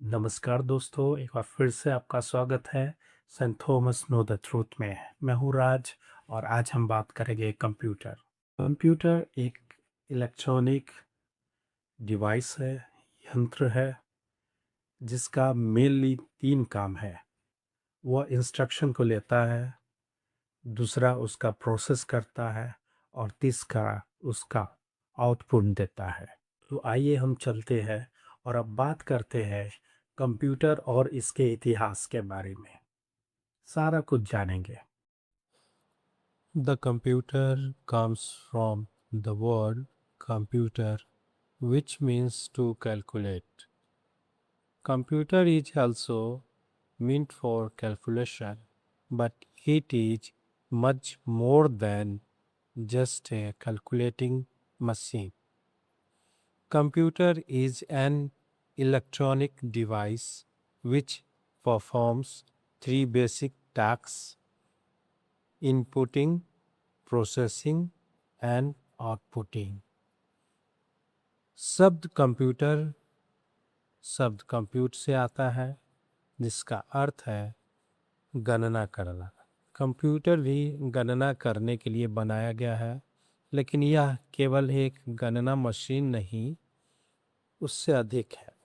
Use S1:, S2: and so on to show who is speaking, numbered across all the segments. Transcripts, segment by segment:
S1: नमस्कार दोस्तों, एक बार फिर से आपका स्वागत है Saint Thomas know the truth में। मैं हूँ राज और आज हम बात करेंगे कंप्यूटर। कंप्यूटर एक इलेक्ट्रॉनिक डिवाइस है, यंत्र है जिसका मेनली तीन काम है। वह इंस्ट्रक्शन को लेता है, दूसरा उसका प्रोसेस करता है और तीसरा उसका आउटपुट देता है। तो आइए हम चलते हैं और अब बात करते हैं कंप्यूटर और इसके इतिहास के बारे में। सारा कुछ जानेंगे।
S2: The computer comes from the word computer, which means to calculate. Computer is also meant for calculation, but it is much more than just a calculating machine. Computer is an electronic device which performs three basic tasks: inputting, processing and outputting. शब्द compute से आता है जिसका अर्थ है गणना करना। Computer भी गणना करने के लिए बनाया गया है, लेकिन यह केवल एक गणना मशीन नहीं, उससे अधिक है।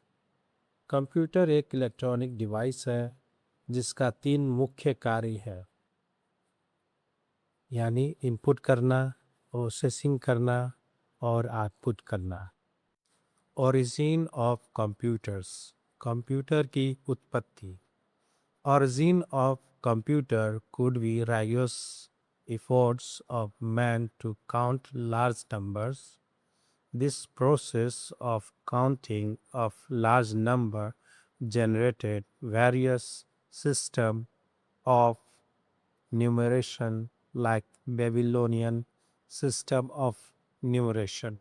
S2: कंप्यूटर एक इलेक्ट्रॉनिक डिवाइस है जिसका तीन मुख्य कार्य है, यानी इनपुट करना, प्रोसेसिंग करना और आउटपुट करना। ओरिजिन ऑफ कंप्यूटर्स, कंप्यूटर की उत्पत्ति। Origin of computer could be rigorous efforts of man to count large numbers. This process of counting of large number generated various system of numeration like Babylonian system of numeration,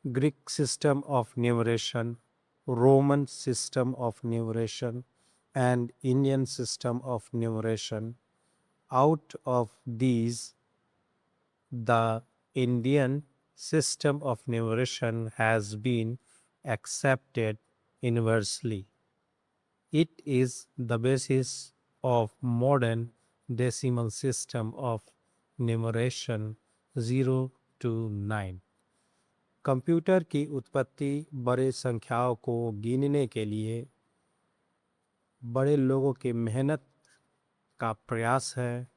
S2: Greek system of numeration, Roman system of numeration, and Indian system of numeration. Out of these, the Indian system of numeration has been accepted universally. It is the basis of modern decimal system of numeration 0 to 9. Computer की उत्पत्ति बड़े संख्याओं को गिनने के लिए बड़े लोगों की मेहनत का प्रयास है।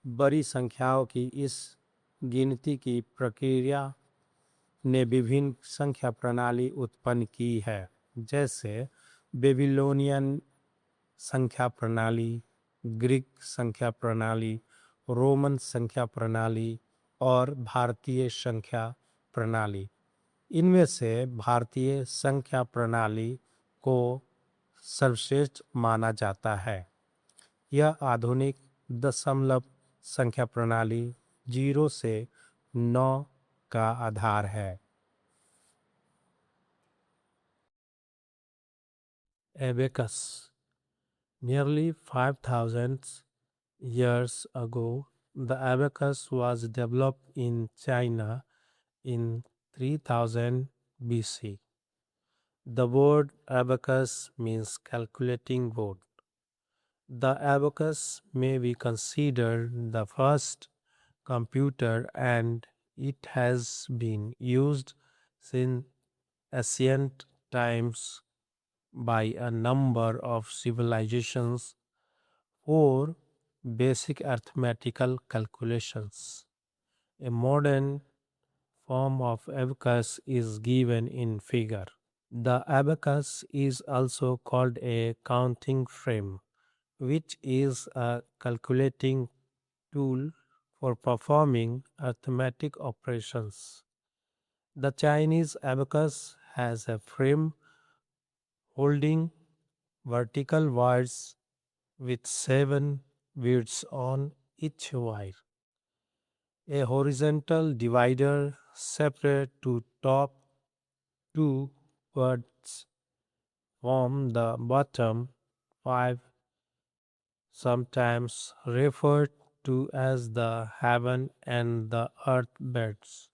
S2: बड़ी संख्याओं की इस गिनती की प्रक्रिया ने विभिन्न संख्या प्रणाली उत्पन्न की है, जैसे बेबीलोनियन संख्या प्रणाली, ग्रीक संख्या प्रणाली, रोमन संख्या प्रणाली और भारतीय संख्या प्रणाली। इनमें से भारतीय संख्या प्रणाली को सर्वश्रेष्ठ माना जाता है। यह आधुनिक दशमलव संख्या प्रणाली 0 से 9 का आधार है। Abacus. Nearly 5,000 years ago, the abacus was developed in China in 3000 BC. The word abacus means calculating board. The abacus may be considered the first computer, and it has been used since ancient times by a number of civilizations for basic arithmetical calculations. A modern form of abacus is given in figure. The abacus is also called a counting frame, which is a calculating tool for performing arithmetic operations. The Chinese abacus has a frame holding vertical wires with 7 beads on each wire. A horizontal divider separate to top two words from the bottom 5, sometimes referred to as the heaven and the earth beds.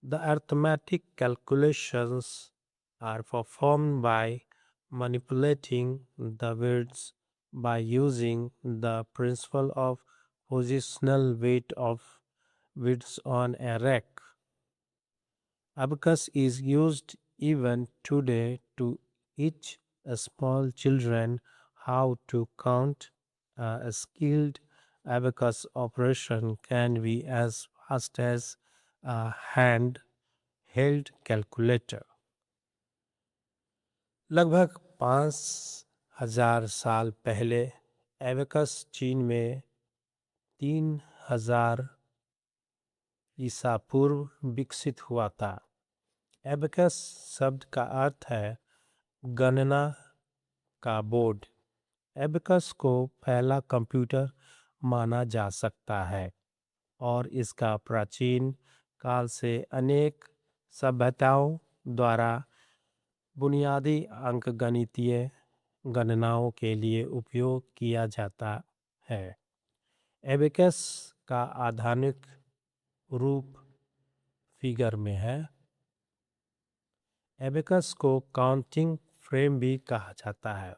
S2: The arithmetic calculations are performed by manipulating the words by using the principle of positional weight of words on a rack. Abacus is used even today to teach small children how to count. A skilled abacus operation can be as fast as a hand held calculator. लगभग 5,000 साल पहले abacus चीन में 3,000 ईसा पूर्व विकसित हुआ था। Abacus शब्द का अर्थ है गणना का बोर्ड। एबेकस को पहला कंप्यूटर माना जा सकता है और इसका प्राचीन काल से अनेक सभ्यताओं द्वारा बुनियादी अंकगणितीय गणनाओं के लिए उपयोग किया जाता है। एबेकस का आधुनिक रूप फिगर में है। एबेकस को काउंटिंग फ्रेम भी कहा जाता है,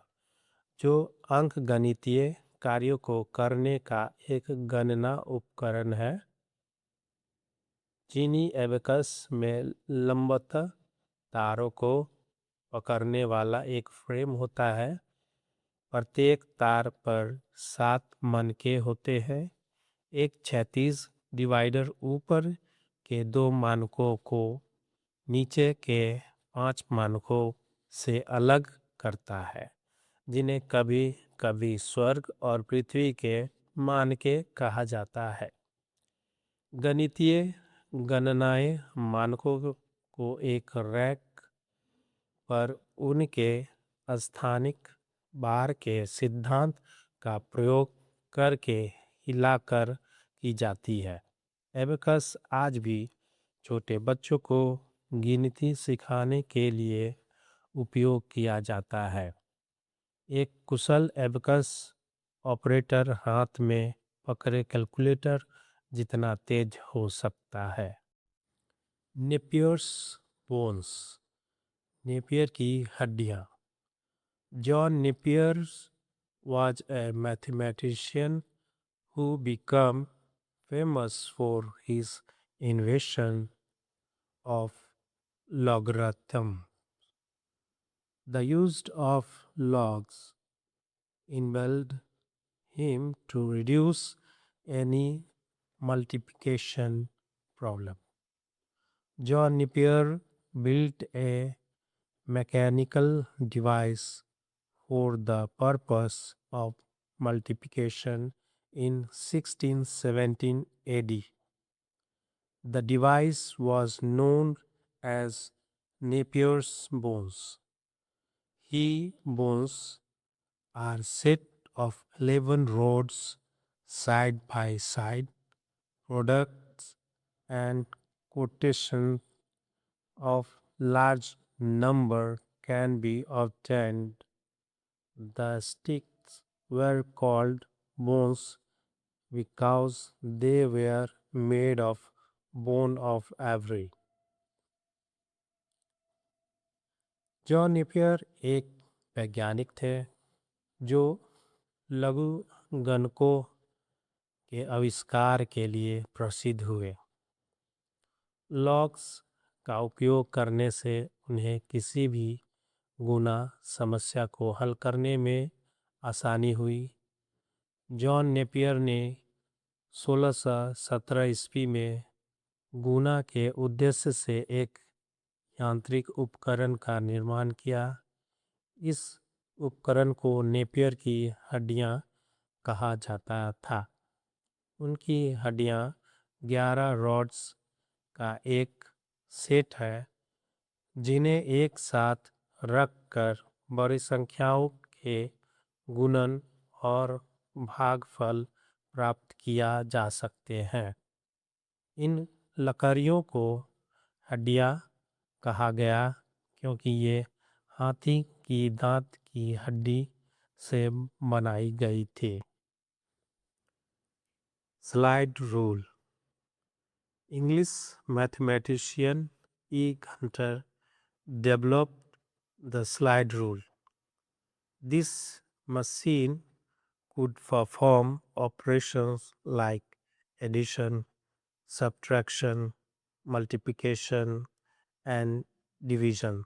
S2: जो अंकगणितीय कार्यों को करने का एक गणना उपकरण है। चीनी एबेकस में लंबवत तारों को पकड़ने वाला एक फ्रेम होता है। प्रत्येक तार पर 7 मनके होते हैं। एक क्षैतिज डिवाइडर ऊपर के 2 मानकों को नीचे के 5 मानकों से अलग करता है, जिन्हें कभी कभी स्वर्ग और पृथ्वी के मानके कहा जाता है। गणितीय गणनाएं मानकों को एक रैक पर उनके स्थानिक भार के सिद्धांत का प्रयोग करके हिलाकर की जाती है। एबेकस आज भी छोटे बच्चों को गिनती सिखाने के लिए उपयोग किया जाता है। एक कुशल एबेकस ऑपरेटर हाथ में पकड़े कैलकुलेटर जितना तेज हो सकता है। नेपियर्स बोन्स, नेपियर की हड्डियाँ। John Napier was a mathematician who became famous for his invention of logarithm. The use of logs enabled him to reduce any multiplication problem. John Napier built a mechanical device for the purpose of multiplication in 1617 AD. The device was known as Napier's bones. He bones are set of 11 rods side by side. Products and quotation of large number can be obtained. The sticks were called bones because they were made of bone of ivory. John Napier एक वैज्ञानिक थे जो लघु गणकों के आविष्कार के लिए प्रसिद्ध हुए। लॉग्स का उपयोग करने से उन्हें किसी भी गुणा समस्या को हल करने में आसानी हुई। जॉन नेपियर ने 1617 ईस्वी में गुणा के उद्देश्य से एक यांत्रिक उपकरण का निर्माण किया। इस उपकरण को नेपियर की हड्डियां कहा जाता था। उनकी हड्डियां 11 रॉड्स का एक सेट है, जिन्हें एक साथ रखकर बड़ी संख्याओं के गुणन और भागफल प्राप्त किया जा सकते हैं। इन लकड़ियों को हड्डियां कहा गया क्योंकि ये हाथी की दांत की हड्डी से बनाई गई थी। Slide rule. English mathematician E. Gunter developed the slide rule. This machine could perform operations like addition, subtraction, multiplication, and division.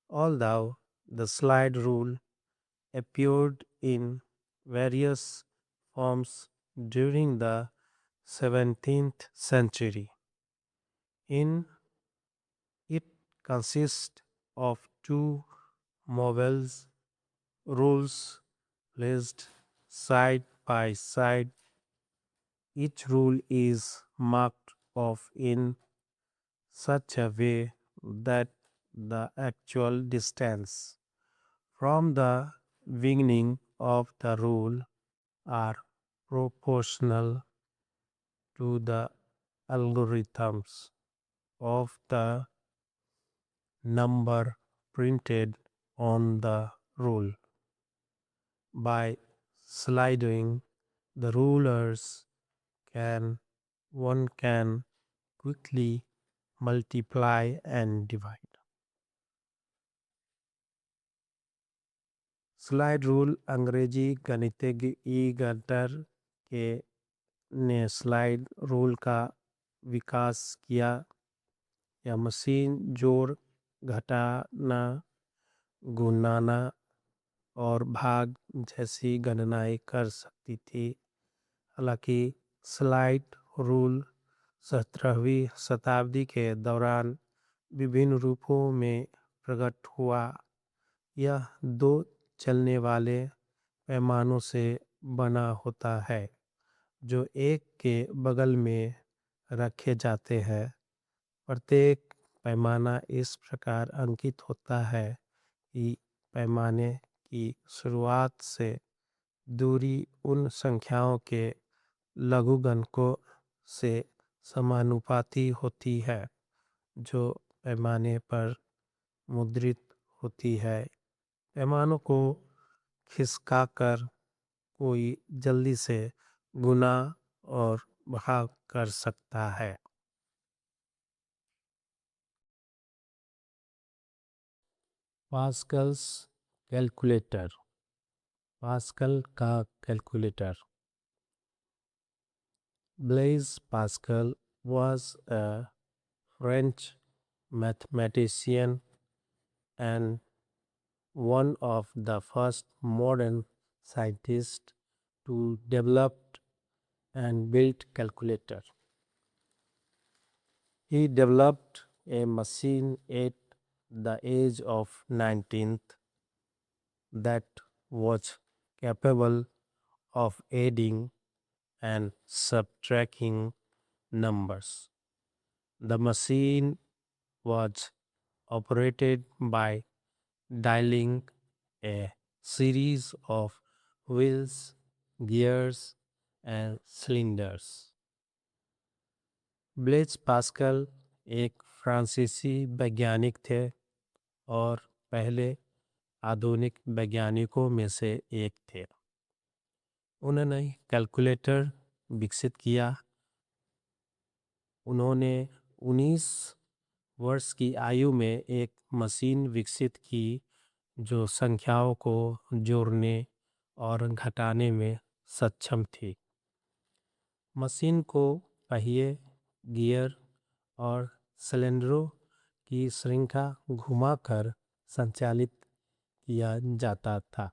S2: Although the slide rule appeared in various forms during the 17th century, in it consists of two movable rules placed side by side. Each rule is marked off in such a way that the actual distance from the beginning of the rule are proportional to the algorithms of the number printed on the rule. By sliding the rulers can one can quickly multiply and divide. Slide rule अंग्रेजी गणितज्ञ ई gutter के ने slide rule का विकास किया। यह machine जोड़, घटाना, गुणाना और भाग जैसी गणनाएं कर सकती थी। हालांकि स्लाइड रूल 17वीं शताब्दी के दौरान विभिन्न रूपों में प्रकट हुआ। यह दो चलने वाले पैमानों से बना होता है जो एक के बगल में रखे जाते हैं। प्रत्येक पैमाना इस प्रकार अंकित होता है कि पैमाने की शुरुआत से दूरी उन संख्याओं के लघुगणकों से समानुपाती होती है जो पैमाने पर मुद्रित होती है। पैमानों को खिसकाकर कोई जल्दी से गुणा और भाग कर सकता है। Pascal's calculator. पास्कल का calculator. Blaise Pascal was a French mathematician and one of the first modern scientists to develop and build calculator. He developed a machine at the age of 19th that was capable of adding and subtracting numbers. The machine was operated by dialing a series of wheels, gears, and cylinders. Blaise Pascal एक फ्रांसीसी वैज्ञानिक थे और पहले आधुनिक वैज्ञानिकों में से एक थे। उन्होंने कैलकुलेटर विकसित किया। उन्होंने 19 वर्ष की आयु में एक मशीन विकसित की जो संख्याओं को जोड़ने और घटाने में सक्षम थी। मशीन को पहिए, गियर और सिलेंडरों की श्रृंखला घुमाकर संचालित किया जाता था।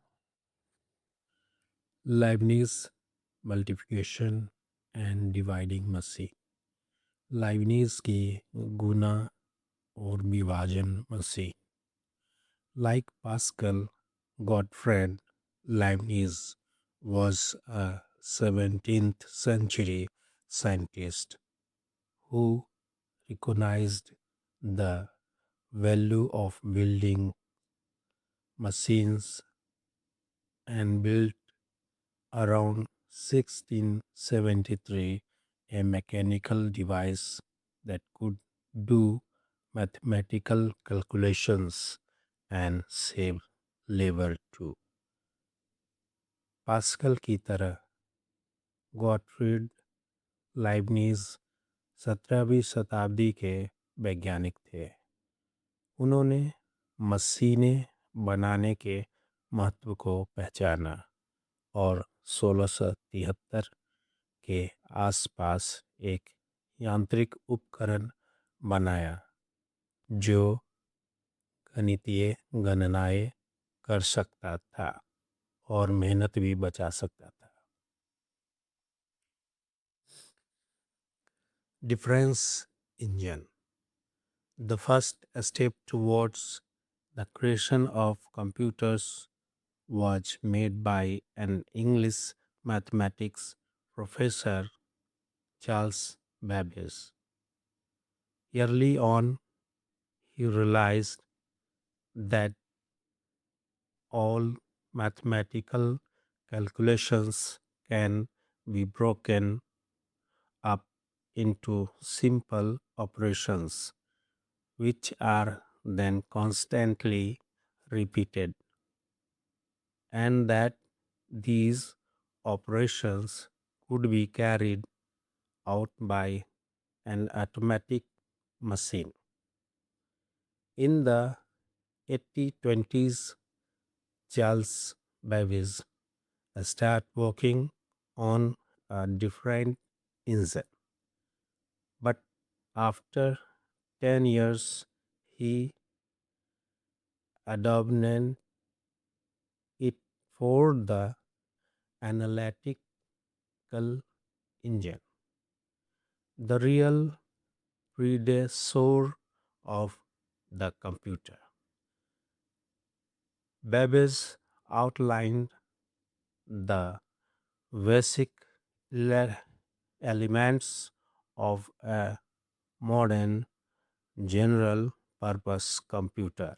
S2: Leibniz multiplication and dividing machine। Leibniz की गुणा और विभाजन machine. Like Pascal, Gottfried Leibniz was a 17th century scientist who recognized the value of building machines and built around 1673 a mechanical device that could do mathematical calculations and save labor too. Pascal की तरह Gottfried Leibniz 17वीं शताब्दी के वैज्ञानिक थे। उन्होंने मशीनें बनाने के महत्व को पहचाना और 1673 के आसपास एक यांत्रिक उपकरण बनाया जो गणितीय गणनाएं कर सकता था और मेहनत भी बचा सकता था। Difference engine, the first step towards the creation of computers, was made by an English mathematics professor, Charles Babbage. Early on, he realized that all mathematical calculations can be broken up into simple operations, which are then constantly repeated, and that these operations could be carried out by an automatic machine. In the 1820s, Charles Babbage started working on a different engine, but after 10 years, he abandoned it for the analytical engine, the real predecessor of the computer. Babbage outlined the basic elements of a modern general purpose computer,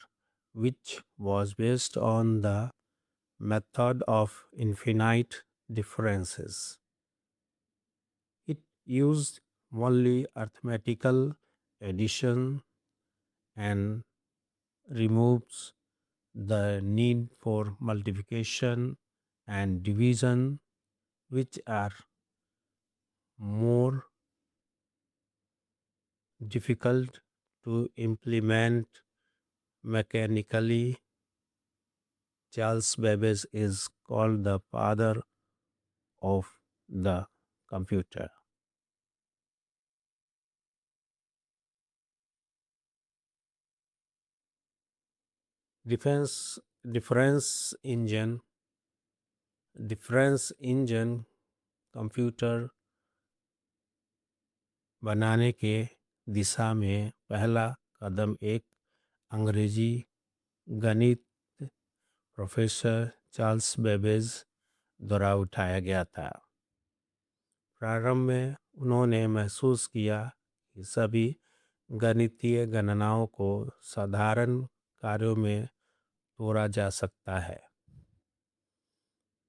S2: which was based on the method of infinite differences. It used only arithmetical addition and removes the need for multiplication and division, which are more difficult to implement mechanically. Charles Babbage is called the father of the computer. Defense difference engine difference engine computer बनाने के दिशा में पहला कदम एक अंग्रेजी गणित professor Charles Babbage द्वारा उठाया गया था। प्रारंभ में उन्होंने महसूस किया कि सभी गणितीय गणनाओं को साधारण कार्यों में तोड़ा जा सकता है,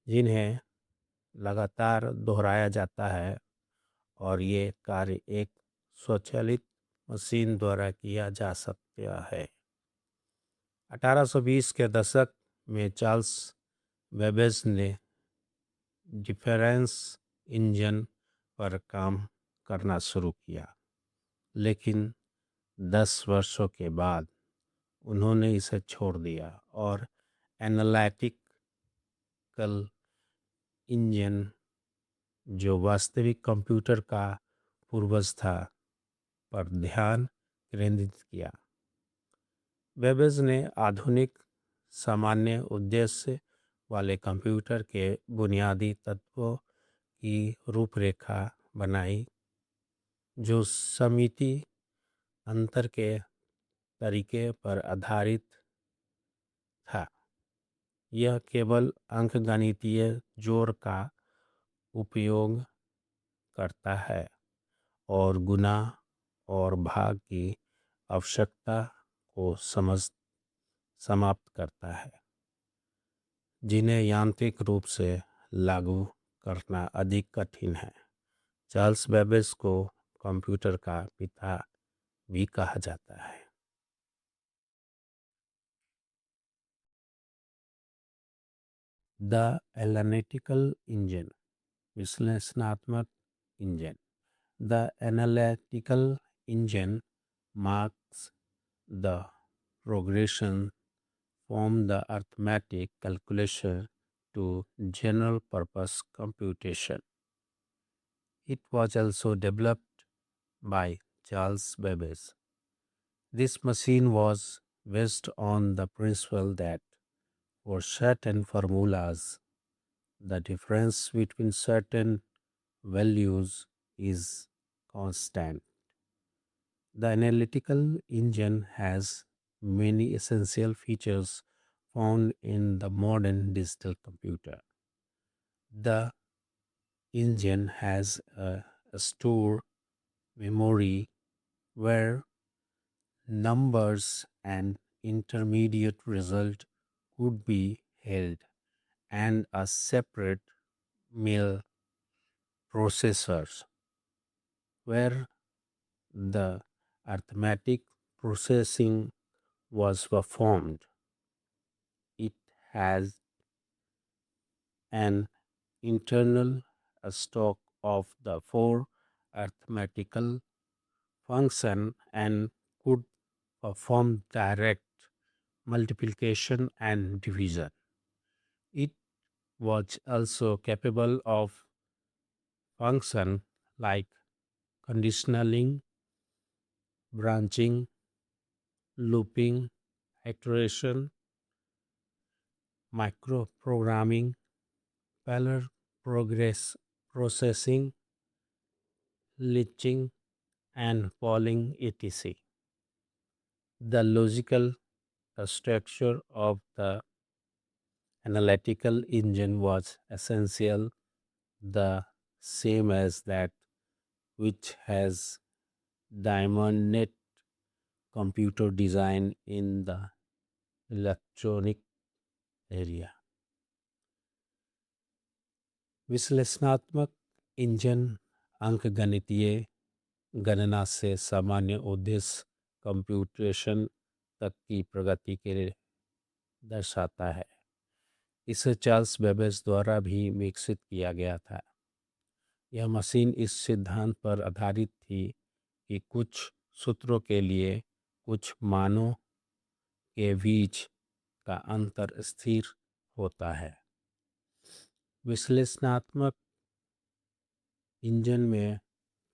S2: जिन्हें लगातार दोहराया जाता है, और ये कार्य एक स्वचालित मशीन द्वारा किया जा सकता है। 1820 के दशक में चार्ल्स बेबेज ने डिफरेंस इंजन पर काम करना शुरू किया, लेकिन 10 वर्षों के बाद उन्होंने इसे छोड़ दिया और एनालिटिकल इंजन, जो वास्तविक कंप्यूटर का पूर्वज था, पर ध्यान केंद्रित किया। बेबेज ने आधुनिक सामान्य उद्देश्य वाले कंप्यूटर के बुनियादी तत्वों की रूपरेखा बनाई, जो समिति अंतर के तरीके पर आधारित था। यह केवल अंकगणितीय जोड़ का उपयोग करता है और गुणा और भाग की आवश्यकता को समाप्त करता है, जिन्हें यांत्रिक रूप से लागू करना अधिक कठिन है। चार्ल्स बेबेज को कंप्यूटर का पिता भी कहा जाता है। द एनालिटिकल इंजन, विश्लेषणात्मक engine. The analytical engine marks the progression from the arithmetic calculation to general purpose computation. It was also developed by Charles Babbage. This machine was based on the principle that for certain formulas, the difference between certain values is constant. The analytical engine has many essential features found in the modern digital computer. The engine has a store memory where numbers and intermediate result could be held, and a separate mail processors where the arithmetic processing was performed. It has an internal stock of the four arithmetical function and could perform direct multiplication and division. It was also capable of function like conditionaling, branching, looping, iteration, microprogramming, parallel progress processing, leaching, and polling, etc. The logical structure of the analytical engine was essential, the same as that which has dominant computer design in the electronic area. विश्लेषणात्मक engine अंकगणितीय गणना से सामान्य उद्देश्य computation तक की प्रगति के लिए दर्शाता है। इसे चार्ल्स बेबेज द्वारा भी विकसित किया गया था। यह मशीन इस सिद्धांत पर आधारित थी कि कुछ सूत्रों के लिए कुछ मानों के बीच का अंतर स्थिर होता है। विश्लेषणात्मक इंजन में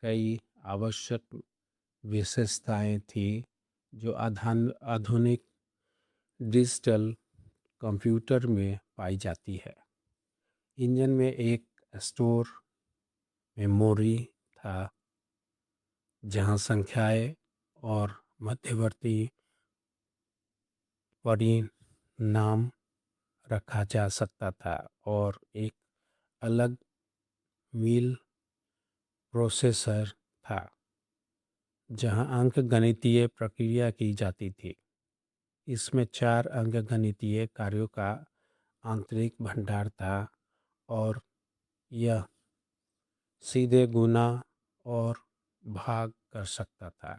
S2: कई आवश्यक विशेषताएं थी जो आधुनिक डिजिटल कंप्यूटर में पाई जाती है। इंजन में एक स्टोर मेमोरी था जहां संख्याएं और मध्यवर्ती परिणाम रखा जा सकता था और एक अलग मिल प्रोसेसर था जहां अंकगणितीय प्रक्रिया की जाती थी। इसमें 4 अंकगणितीय कार्यों का आंतरिक भंडार था और यह सीधे गुणा और भाग कर सकता था।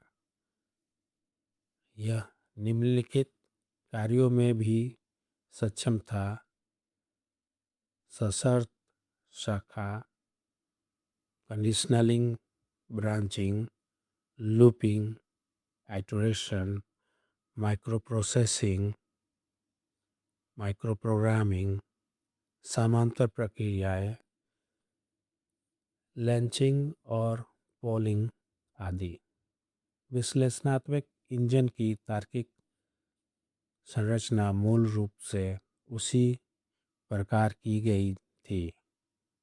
S2: यह निम्नलिखित कार्यों में भी सक्षम था: सशर्त शाखा, कंडीशनलिंग, ब्रांचिंग, लूपिंग, आइटरेशन, माइक्रोप्रोसेसिंग, माइक्रोप्रोग्रामिंग, समांतर प्रक्रियाएं, लैंचिंग और पोलिंग आदि। विश्लेषणात्मक इंजन की तार्किक संरचना मूल रूप से उसी प्रकार की गई थी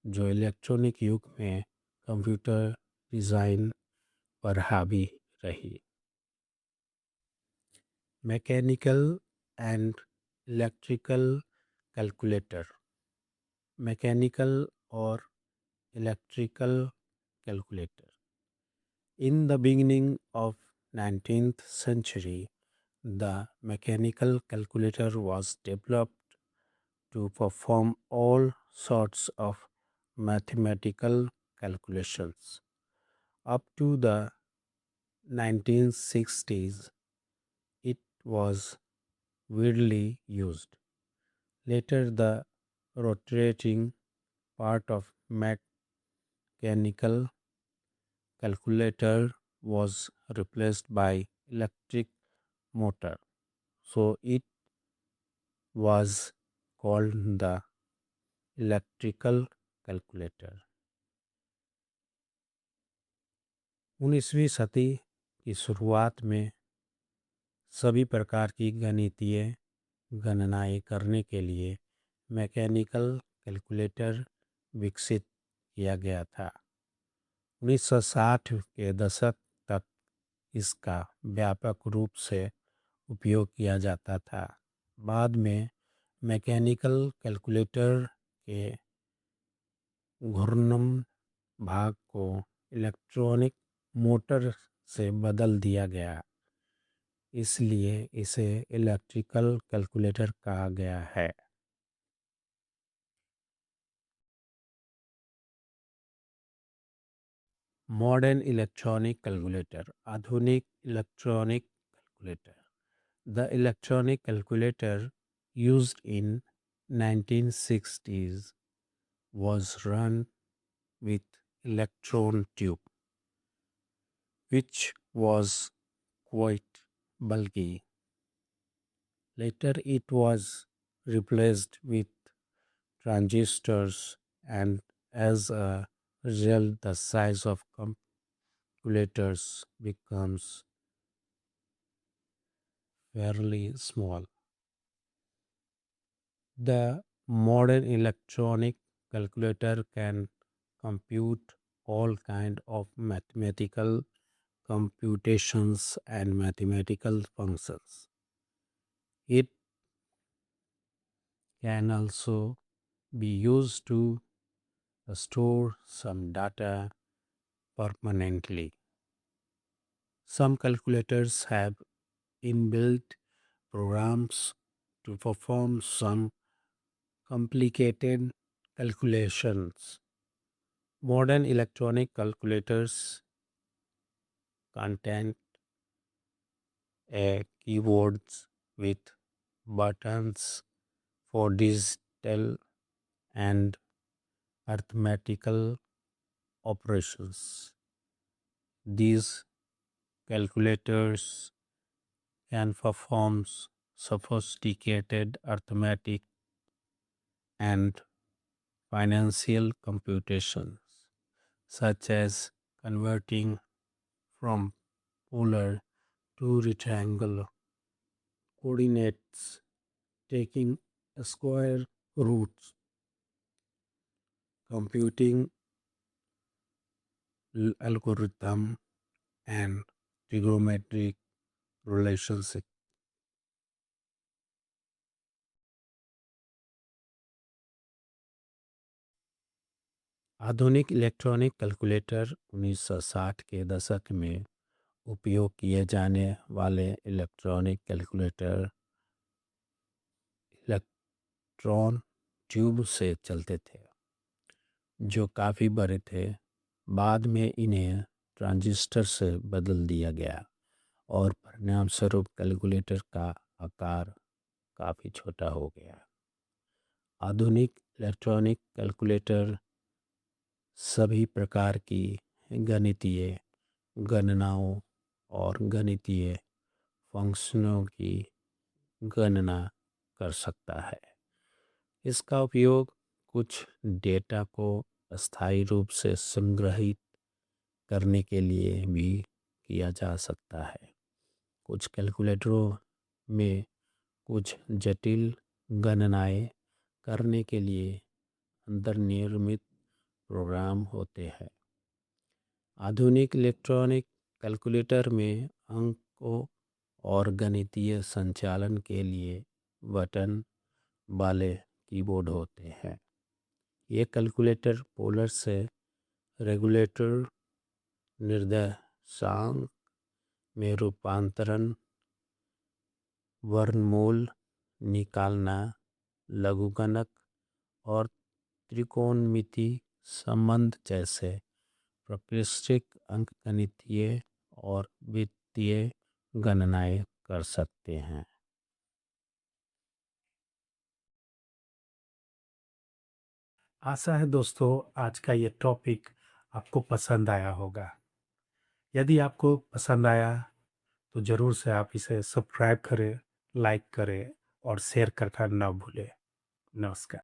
S2: जो इलेक्ट्रॉनिक युग में कंप्यूटर डिज़ाइन पर हावी रही। Mechanical and electrical calculator. Mechanical और electrical calculator. In the beginning of 19th century, the mechanical calculator was developed to perform all sorts of mathematical calculations. Up to the 1960s, it was widely used. Later, the rotating part of mechanical calculator was replaced by electric motor, so it was called the electrical calculator. 19वीं सदी की शुरुआत में सभी प्रकार की गणितीय गणनाएं करने के लिए मैकेनिकल कैलकुलेटर विकसित किया गया था। 1960 के दशक तक इसका व्यापक रूप से उपयोग किया जाता था। बाद में मैकेनिकल कैलकुलेटर के घूर्णन भाग को इलेक्ट्रॉनिक मोटर से बदल दिया गया, इसलिए इसे इलेक्ट्रिकल कैलकुलेटर कहा गया है। मॉडर्न इलेक्ट्रॉनिक कैलकुलेटर, आधुनिक electronic calculator. The electronic calculator used in 1960s was run with electron tube, which was quite bulky. Later it was replaced with transistors, and as a result the size of calculators becomes fairly small. The modern electronic calculator can compute all kind of mathematical computations and mathematical functions. It can also be used to store some data permanently. Some calculators have inbuilt programs to perform some complicated calculations. Modern electronic calculators contain a keyboards with buttons for digital and arithmetical operations. These calculators can perform sophisticated arithmetic and financial computations, such as converting from polar to rectangular coordinates, taking square roots, computing algorithm, and trigonometric relationship. आधुनिक electronic calculator 1960 के दशक में उपयोग किए जाने वाले electronic calculator electron tube से चलते थे, जो काफ़ी बड़े थे। बाद में इन्हें ट्रांजिस्टर से बदल दिया गया और परिणाम स्वरूप कैलकुलेटर का आकार काफ़ी छोटा हो गया। आधुनिक इलेक्ट्रॉनिक कैलकुलेटर सभी प्रकार की गणितीय गणनाओं और गणितीय फंक्शनों की गणना कर सकता है। इसका उपयोग कुछ डेटा को अस्थायी रूप से संग्रहित करने के लिए भी किया जा सकता है। कुछ कैलकुलेटरों में कुछ जटिल गणनाएं करने के लिए अंतर्निर्मित प्रोग्राम होते हैं। आधुनिक इलेक्ट्रॉनिक कैलकुलेटर में अंकों और गणितीय संचालन के लिए बटन वाले कीबोर्ड होते हैं। ये कैलकुलेटर पोलर से रेगुलेटर निर्देशांक में रूपांतरण, वर्गमूल निकालना, लघुगणक और त्रिकोणमिति संबंध जैसे प्राकृतिक अंकगणितीय और वित्तीय गणनाएं कर सकते हैं।
S1: आशा है दोस्तों आज का ये टॉपिक आपको पसंद आया होगा। यदि आपको पसंद आया तो ज़रूर से आप इसे सब्सक्राइब करें, लाइक करें और शेयर करना न भूलें। नमस्कार।